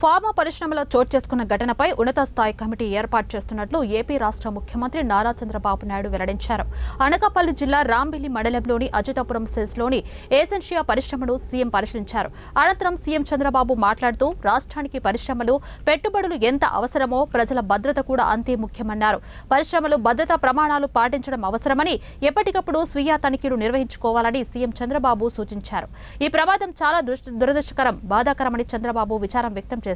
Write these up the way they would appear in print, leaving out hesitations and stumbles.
Pharma పరిశ్రమలో చోటు చేసుకున్న ఘటనపై ఉన్నత స్థాయి కమిటీ ఏర్పాటు చేస్తున్నట్లు ఏపీ రాష్ట్ర ముఖ్యమంత్రి నారా చంద్రబాబు నాయుడు వెల్లడించారు. అనకాపల్లి జిల్లా రాంబిల్లి మండలంలోని అజితాపురం సెల్స్లోని ఏసెన్షియా పరిశ్రమను సీఎం పరిశీలించారు. అనంతరం సీఎం చంద్రబాబు మాట్లాడుతూ రాష్ట్రానికి పరిశ్రమలు, పెట్టుబడులు ఎంత అవసరమో ప్రజల భద్రత కూడా అంతే ముఖ్యమన్నారు. పరిశ్రమలు భద్రతా ప్రమాణాలు పాటించడం అవసరమని, ఎప్పటికప్పుడు స్వీయ తనిఖీలు నిర్వహించుకోవాలని సీఎం చంద్రబాబు సూచించారు. ఈ ప్రమాదం చాలా దురదృష్టకరం, బాధాకరమని చంద్రబాబు విచారం వ్యక్తం చేశారు.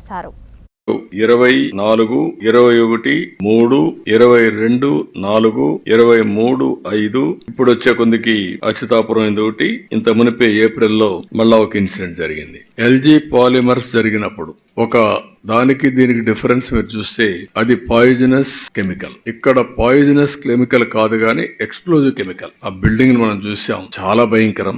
24, 21, 3, 22, 4, 23, 5 ఇప్పుడు వచ్చే కొందికి అచితాపురం ఒకటి. ఇంత మునిపే ఏప్రిల్లో మళ్ళా ఒక ఇన్సిడెంట్ జరిగింది. ఎల్జీ పాలిమర్స్ జరిగినప్పుడు ఒక దానికి దీనికి డిఫరెన్స్ మీరు చూస్తే అది పాయిజనస్ కెమికల్. ఇక్కడ పాయిజనస్ కెమికల్ కాదు గాని ఎక్స్ప్లోజివ్ కెమికల్. ఆ బిల్డింగ్ మనం చూసాం, చాలా భయంకరం.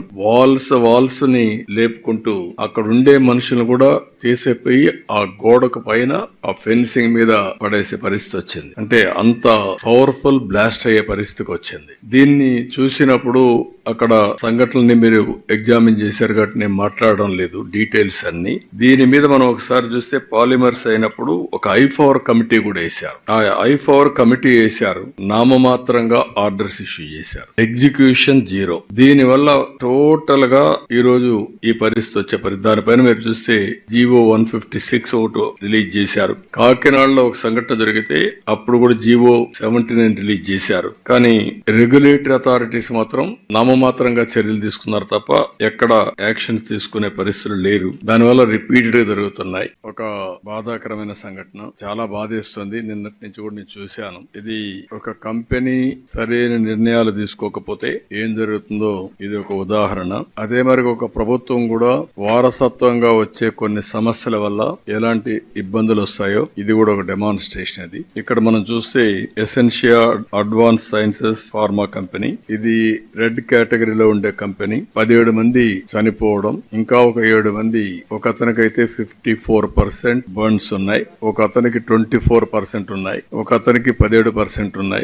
వాల్స్ ని లేపుకుంటూ అక్కడ ఉండే మనుషులను కూడా తీసేపోయి ఆ గోడకు పైన ఆ ఫెన్సింగ్ మీద పడేసే పరిస్థితి వచ్చింది. అంటే అంత పవర్ఫుల్ బ్లాస్ట్ అయ్యే పరిస్థితికి వచ్చింది. దీన్ని చూసినప్పుడు అక్కడ సంఘటనల్ని మీరు ఎగ్జామిన్ చేశారు కాబట్టి నేను మాట్లాడడం లేదు డీటెయిల్స్ అన్ని. దీని మీద మనం ఒకసారి చూస్తే పాలిమర్స్ అయినప్పుడు ఒక I4 కమిటీ కూడా వేశారు. ఆ I4 కమిటీ వేశారు, నామమాత్రంగా ఆర్డర్స్ ఇష్యూ చేశారు, ఎగ్జిక్యూషన్ 0. దీని వల్ల టోటల్ గా ఈ రోజు ఈ పరిస్థితి వచ్చే దానిపైన మీరు చూస్తే జీవో 156 ఒకటి రిలీజ్ చేశారు. కాకినాడలో ఒక సంఘటన జరిగితే అప్పుడు కూడా జీవో 79 రిలీజ్ చేశారు. కానీ రెగ్యులేటరీ అథారిటీస్ మాత్రం నామమాత్రంగా చర్యలు తీసుకున్నారు తప్ప ఎక్కడ యాక్షన్స్ తీసుకునే పరిస్థితులు లేరు. దానివల్ల రిపీటెడ్ గా జరుగుతున్నాయి. ఒక బాధాకరమైన సంఘటన, చాలా బాధేస్తుంది. నిన్నటి నుంచి కూడా నేను చూశాను. ఇది ఒక కంపెనీ సరైన నిర్ణయాలు తీసుకోకపోతే ఏం జరుగుతుందో ఇది ఒక ఉదాహరణ. అదే మరి ఒక ప్రభుత్వం కూడా వారసత్వంగా వచ్చే కొన్ని సమస్యల వల్ల ఎలాంటి ఇబ్బందులు వస్తాయో ఇది కూడా ఒక డెమాన్స్ట్రేషన్. అది ఇక్కడ మనం చూస్తే Essentia advance sciences pharma company, ఇది రెడ్ కేటగిరీలో ఉండే కంపెనీ. 17 మంది చనిపోవడం, ఇంకా ఒక 7 మంది, ఒక అతనికైతే 54% బర్న్స్ ఉన్నాయి, ఒక అతనికి 24% ఉన్నాయి, ఒక అతనికి 17% ఉన్నాయి.